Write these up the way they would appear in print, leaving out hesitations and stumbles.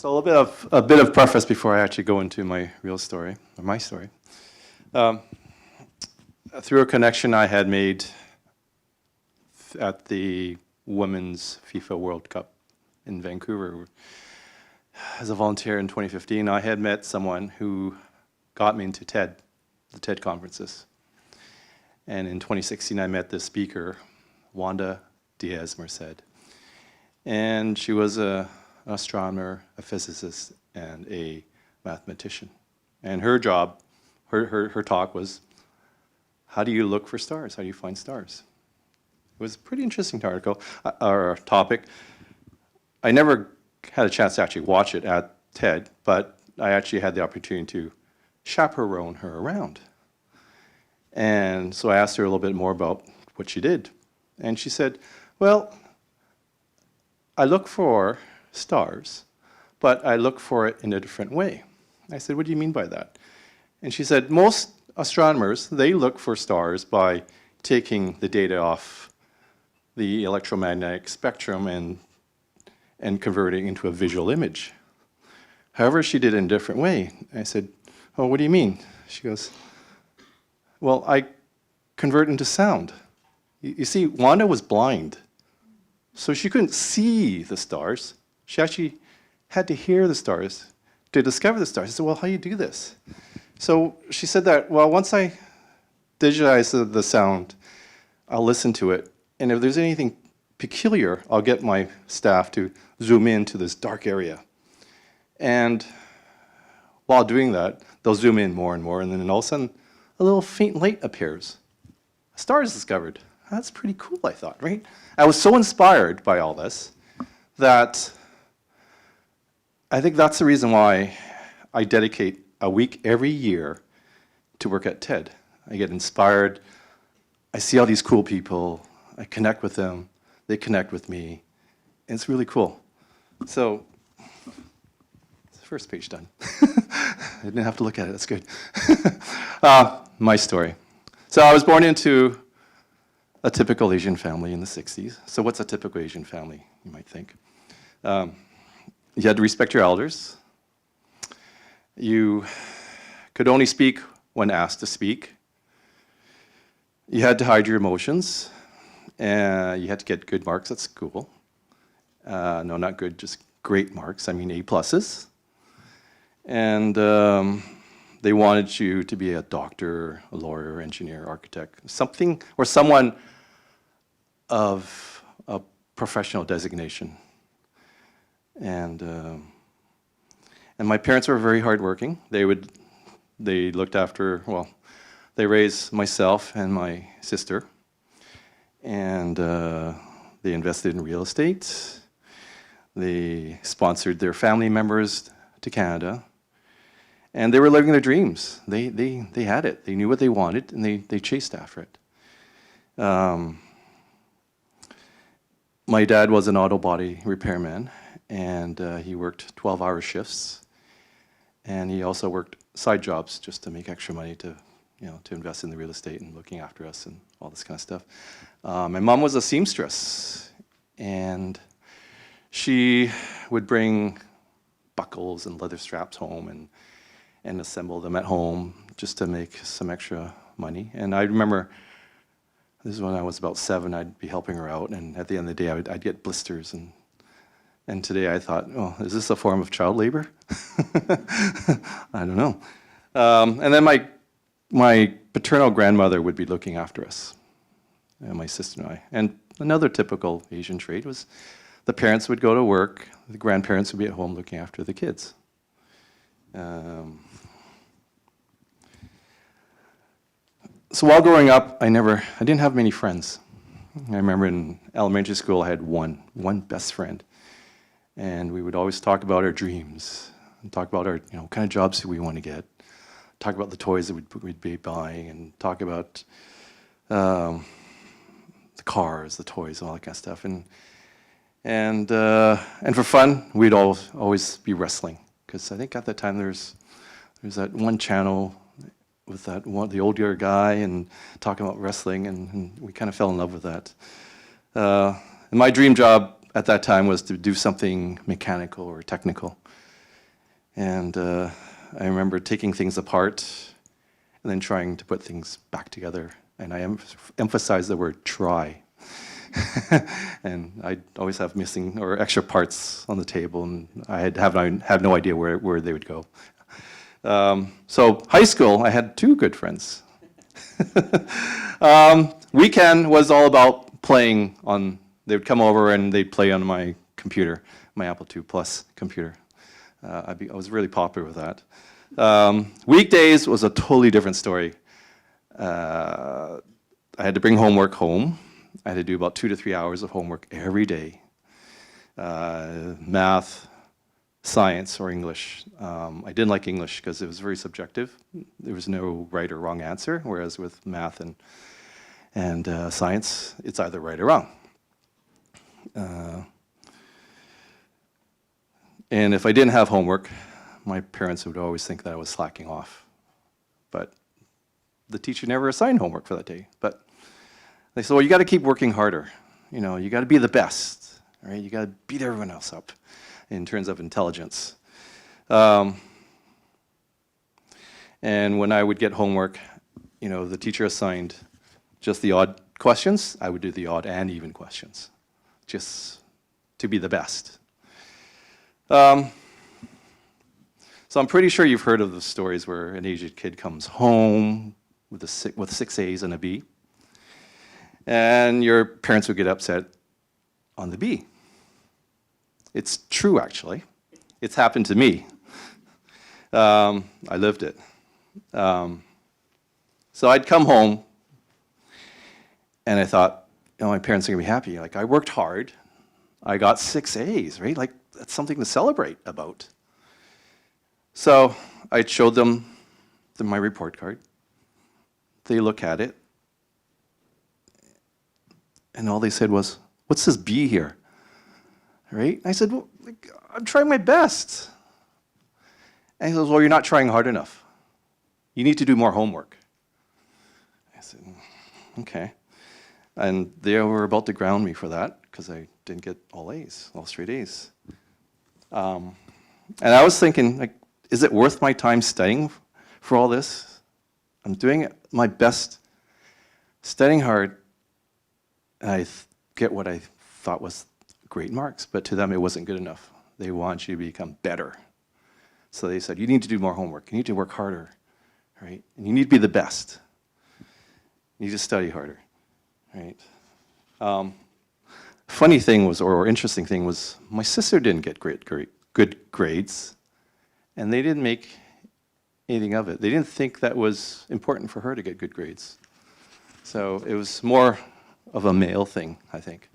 So a bit of preface before I actually go into my real story, or my story. Through a connection I had made at the Women's FIFA World Cup in Vancouver as a volunteer in 2015, I had met someone who got me into TED, the TED conferences. And in 2016, I met this speaker, Wanda Diaz-Merced. And she was an astronomer, a physicist, and a mathematician. And her job, her talk was, how do you look for stars? How do you find stars? It was a pretty interesting article, or topic. I never had a chance to actually watch it at TED, but I actually had the opportunity to chaperone her around. And so I asked her a little bit more about what she did. And she said, well, I look for stars, but I look for it in a different way. I said, what do you mean by that? And she said, most astronomers, they look for stars by taking the data off the electromagnetic spectrum and converting into a visual image. However, she did it in a different way. I said, oh, what do you mean? She goes, well, I convert into sound. You see, Wanda was blind, so she couldn't see the stars. She actually had to hear the stars to discover the stars. I said, well, how do you do this? So she said that, well, once I digitize the sound, I'll listen to it, and if there's anything peculiar, I'll get my staff to zoom into this dark area. And while doing that, they'll zoom in more and more, and then all of a sudden, a little faint light appears. A star is discovered. That's pretty cool, I thought, right? I was so inspired by all this that I think that's the reason why I dedicate a week every year to work at TED. I get inspired. I see all these cool people. I connect with them. They connect with me. And it's really cool. So, it's the first page done. I didn't have to look at it. That's good. My story. So I was born into a typical Asian family in the 60s. So what's a typical Asian family, you might think? You had to respect your elders. You could only speak when asked to speak. You had to hide your emotions. You had to get good marks at school. No, not good, just great marks. I mean, A+. And they wanted you to be a doctor, a lawyer, engineer, architect, something or someone of a professional designation. And my parents were very hardworking. They looked after, well, they raised myself and my sister, and they invested in real estate. They sponsored their family members to Canada. And they were living their dreams. They had it. They knew what they wanted, and they chased after it. My dad was an auto body repairman, and he worked 12-hour shifts. And he also worked side jobs just to make extra money to invest in the real estate and looking after us and all this kind of stuff. My mom was a seamstress, and she would bring buckles and leather straps home and assemble them at home just to make some extra money. And I remember, this is when I was about 7, I'd be helping her out, and at the end of the day, I'd get blisters. And today I thought, oh, is this a form of child labor? I don't know. And then my paternal grandmother would be looking after us, and my sister and I. And another typical Asian trait was the parents would go to work, the grandparents would be at home looking after the kids. So while growing up, I didn't have many friends. I remember in elementary school I had one best friend, and we would always talk about our dreams, and talk about our what kind of jobs we want to get, talk about the toys that we'd be buying, and talk about the cars, the toys, all that kind of stuff, and for fun we'd always be wrestling, because I think at that time there's that one channel with the older guy and talking about wrestling, and we kind of fell in love with that. And my dream job at that time was to do something mechanical or technical. And I remember taking things apart and then trying to put things back together. And I emphasize the word try. And I'd always have missing or extra parts on the table, and I had no idea where they would go. So high school, I had two good friends. Weekend was all about playing on, they would come over and they'd play on my computer, my Apple II Plus computer. I was really popular with that. Weekdays was a totally different story. I had to bring homework home. I had to do about 2 to 3 hours of homework every day. Math, science, or English. I didn't like English because it was very subjective. There was no right or wrong answer, whereas with math and science, it's either right or wrong. And if I didn't have homework, my parents would always think that I was slacking off. But the teacher never assigned homework for that day. But they said, well, you got to keep working harder. You know, you got to be the best, right? You got to beat everyone else up in terms of intelligence. And when I would get homework, you know, the teacher assigned just the odd questions. I would do the odd and even questions, just to be the best. So I'm pretty sure you've heard of the stories where an Asian kid comes home with 6 A's and a B, and your parents would get upset on the B. It's true, actually. It's happened to me. I lived it. So I'd come home, and I thought, you know, my parents are going to be happy. Like, I worked hard. I got 6 A's, right? Like, that's something to celebrate about. So I showed them my report card. They look at it, and all they said was, what's this B here? Right? I said, well, I'm trying my best. And he goes, well, you're not trying hard enough. You need to do more homework. I said, okay. And they were about to ground me for that because I didn't get all A's, all straight A's. And I was thinking, like, is it worth my time studying for all this? I'm doing my best, studying hard, and I get what I thought was great marks, but to them it wasn't good enough. They want you to become better. So they said, you need to do more homework. You need to work harder, right? And you need to be the best. You need to study harder, right? Funny thing was, or interesting thing was, my sister didn't get good grades, and they didn't make anything of it. They didn't think that was important for her to get good grades. So it was more of a male thing, I think.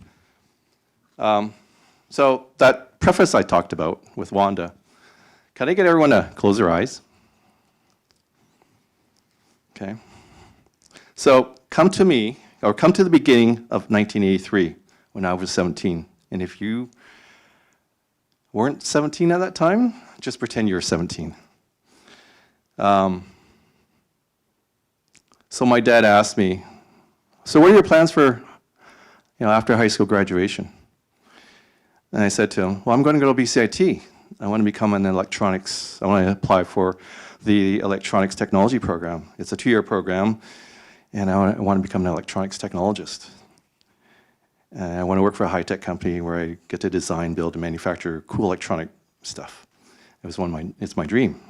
So that preface I talked about with Wanda, can I get everyone to close their eyes? Okay. So come to me, or come to the beginning of 1983 when I was 17. And if you weren't 17 at that time, just pretend you're 17. So my dad asked me, so what are your plans for, after high school graduation? And I said to him, well, I'm going to go to BCIT. I want to become an electronics, I want to apply for the electronics technology program. It's a 2-year program, and I want to become an electronics technologist. And I want to work for a high-tech company where I get to design, build, and manufacture cool electronic stuff. It's my dream.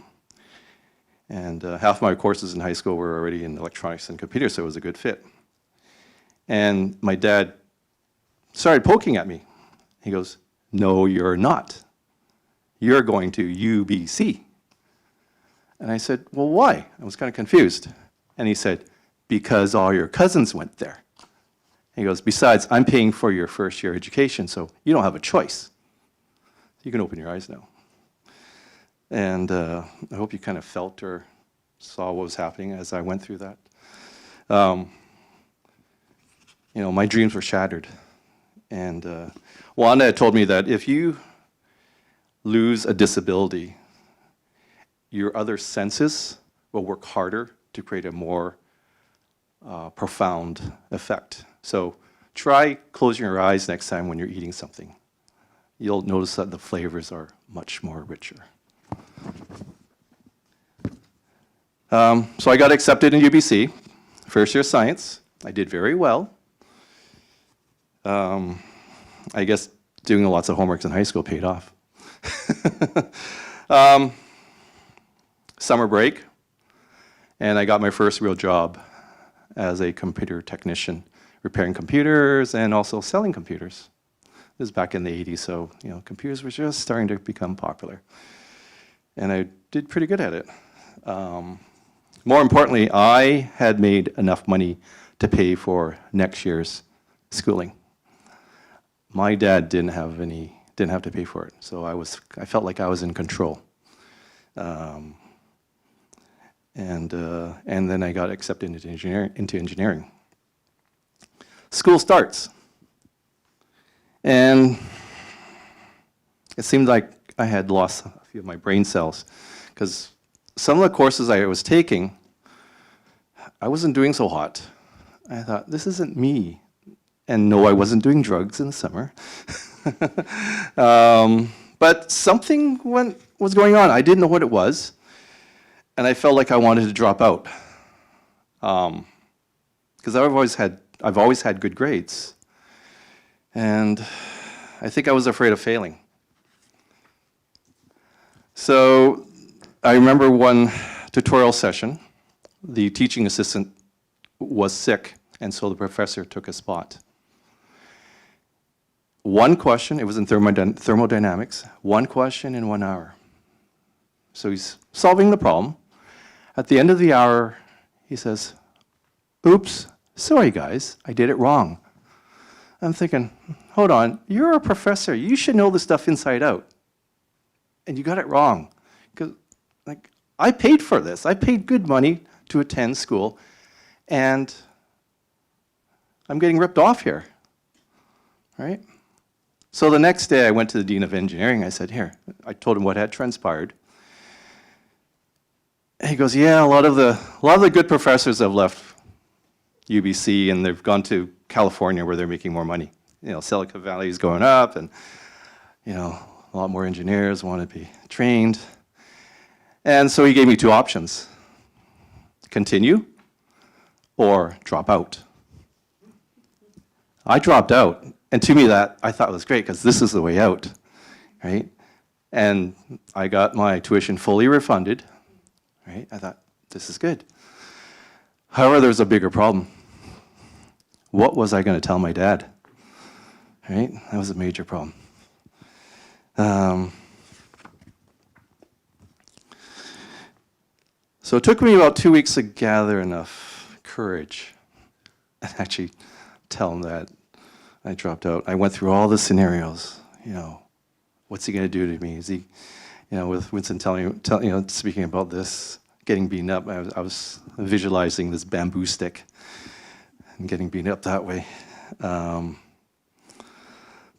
And half my courses in high school were already in electronics and computers, so it was a good fit. And my dad started poking at me. He goes, no, you're not. You're going to UBC. And I said, well, why? I was kind of confused. And he said, because all your cousins went there. He goes, besides, I'm paying for your first-year education, so you don't have a choice. You can open your eyes now. And I hope you kind of felt or saw what was happening as I went through that. My dreams were shattered. And Wanda had told me that if you lose a disability, your other senses will work harder to create a more profound effect. So try closing your eyes next time when you're eating something. You'll notice that the flavors are much more richer. So I got accepted in UBC, first year science. I did very well. I guess doing lots of homeworks in high school paid off. Summer break, and I got my first real job as a computer technician, repairing computers and also selling computers. This was back in the 80s, so computers were just starting to become popular. And I did pretty good at it. More importantly, I had made enough money to pay for next year's schooling. My dad didn't have to pay for it, so I felt like I was in control. And then I got accepted into engineering. School starts. And it seemed like I had lost a few of my brain cells, because some of the courses I was taking, I wasn't doing so hot. I thought, this isn't me. And no, I wasn't doing drugs in the summer. But something was going on. I didn't know what it was. And I felt like I wanted to drop out. Because I've always had good grades. And I think I was afraid of failing. So I remember one tutorial session, the teaching assistant was sick, and so the professor took a spot. One question, it was in thermodynamics, one question in 1 hour. So he's solving the problem. At the end of the hour, he says, oops, sorry guys, I did it wrong. I'm thinking, hold on, you're a professor, you should know the stuff inside out. And you got it wrong. Because I paid for this, I paid good money to attend school, and I'm getting ripped off here, right? So the next day I went to the Dean of Engineering, I said, here, I told him what had transpired. And he goes, yeah, a lot of the good professors have left UBC and they've gone to California where they're making more money. Silicon Valley is going up, and a lot more engineers want to be trained. And so he gave me two options: continue or drop out. I dropped out, and to me that I thought was great, because this is the way out, right? And I got my tuition fully refunded, right? I thought, this is good. However, there's a bigger problem. What was I going to tell my dad? Right? That was a major problem. So it took me about 2 weeks to gather enough courage and actually tell him that I dropped out. I went through all the scenarios. What's he going to do to me? Is he, with Winston speaking about this, getting beaten up, I was visualizing this bamboo stick and getting beaten up that way.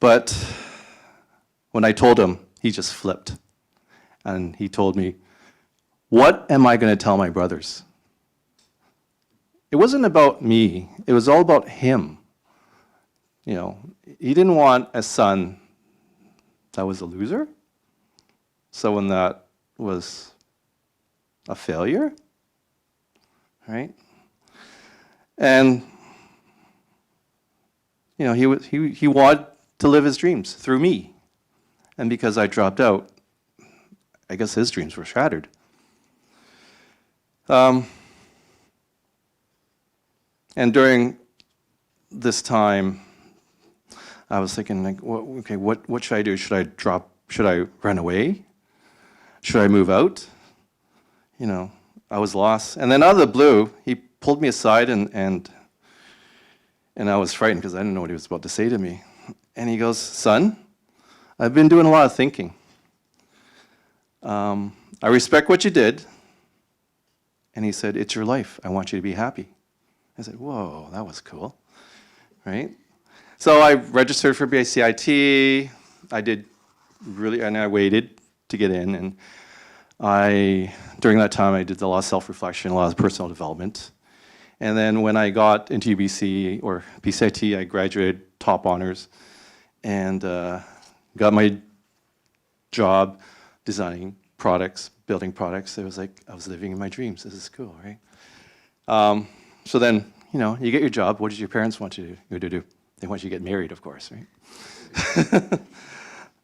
But when I told him, he just flipped. And he told me, what am I going to tell my brothers? It wasn't about me. It was all about him. He didn't want a son that was a loser, someone that was a failure, right? And he wanted to live his dreams through me, and because I dropped out, I guess his dreams were shattered. And during this time, I was thinking, okay, what should I do? Should I drop? Should I run away? Should I move out? I was lost. And then out of the blue, he pulled me aside, and I was frightened because I didn't know what he was about to say to me. And he goes, son, I've been doing a lot of thinking. I respect what you did. And he said, it's your life. I want you to be happy. I said, whoa, that was cool, right? So I registered for BCIT. And I waited to get in. And during that time, I did a lot of self-reflection, a lot of personal development. And then when I got into UBC or BCIT, I graduated top honors and got my job designing products, building products. It was like I was living in my dreams. This is cool, right? So then, you get your job. What did your parents want you to do? They want you to get married, of course, right?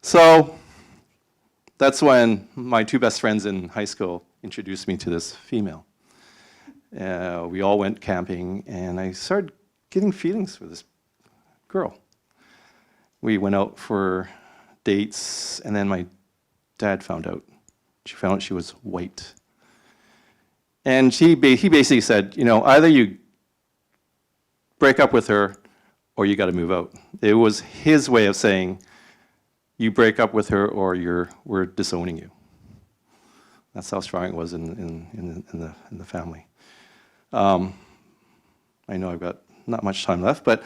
So that's when my two best friends in high school introduced me to this female. We all went camping, and I started getting feelings for this girl. We went out for dates, and then my dad found out. She found out she was white. And he basically said, either you break up with her or you got to move out. It was his way of saying, you break up with her or we're disowning you. That's how strong it was in the family. I know I've got not much time left, but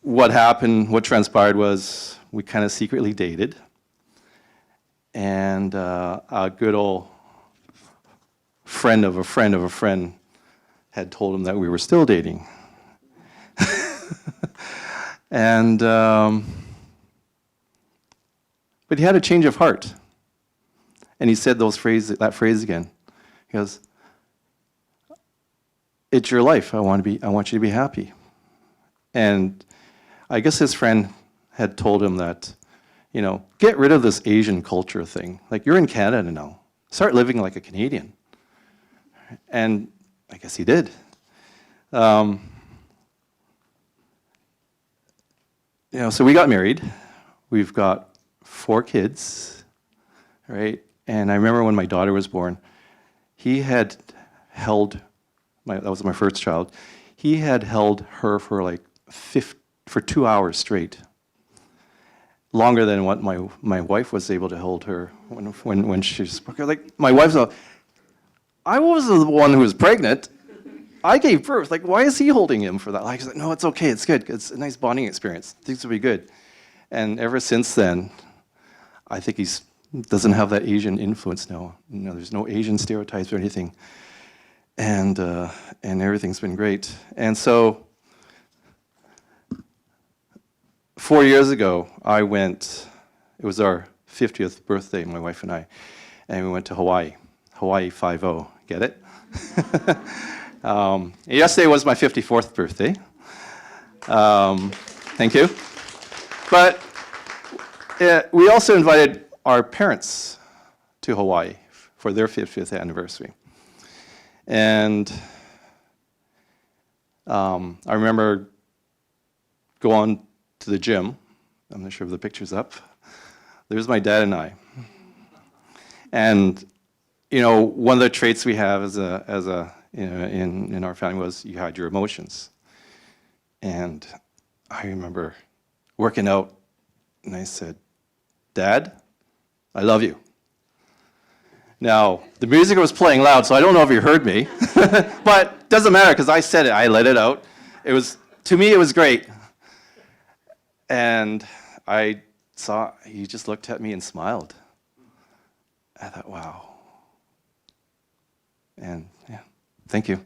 what happened, what transpired was we kind of secretly dated. And a good old friend of a friend of a friend had told him that we were still dating. And but he had a change of heart, and he said that phrase again. He goes, "It's your life. I want you to be happy." And I guess his friend had told him that, get rid of this Asian culture thing. Like, you're in Canada now. Start living like a Canadian. And I guess he did. So we got married. We've got 4 kids, right? And I remember when my daughter was born, he had held, that was my first child, he had held her for for 2 hours straight. Longer than what my wife was able to hold her when she spoke. Like, my wife's I was the one who was pregnant. I gave birth. Like, why is he holding him for that? Like, he's like, no, it's okay. It's good. It's a nice bonding experience. Things will be good. And ever since then, I think he doesn't have that Asian influence now. There's no Asian stereotypes or anything. And everything's been great. And so 4 years ago, it was our 50th birthday, my wife and I, and we went to Hawaii. Hawaii 5-0, get it? Yesterday was my 54th birthday. Thank you. But we also invited our parents to Hawaii for their 50th anniversary. And I remember going to the gym. I'm not sure if the picture's up. There's my dad and I. And one of the traits we have in our family was you hide your emotions. And I remember working out, and I said, "Dad, I love you." Now, the music was playing loud, so I don't know if you heard me, but it doesn't matter because I said it. I let it out. To me, it was great. And I saw he just looked at me and smiled. I thought, wow. And yeah, thank you.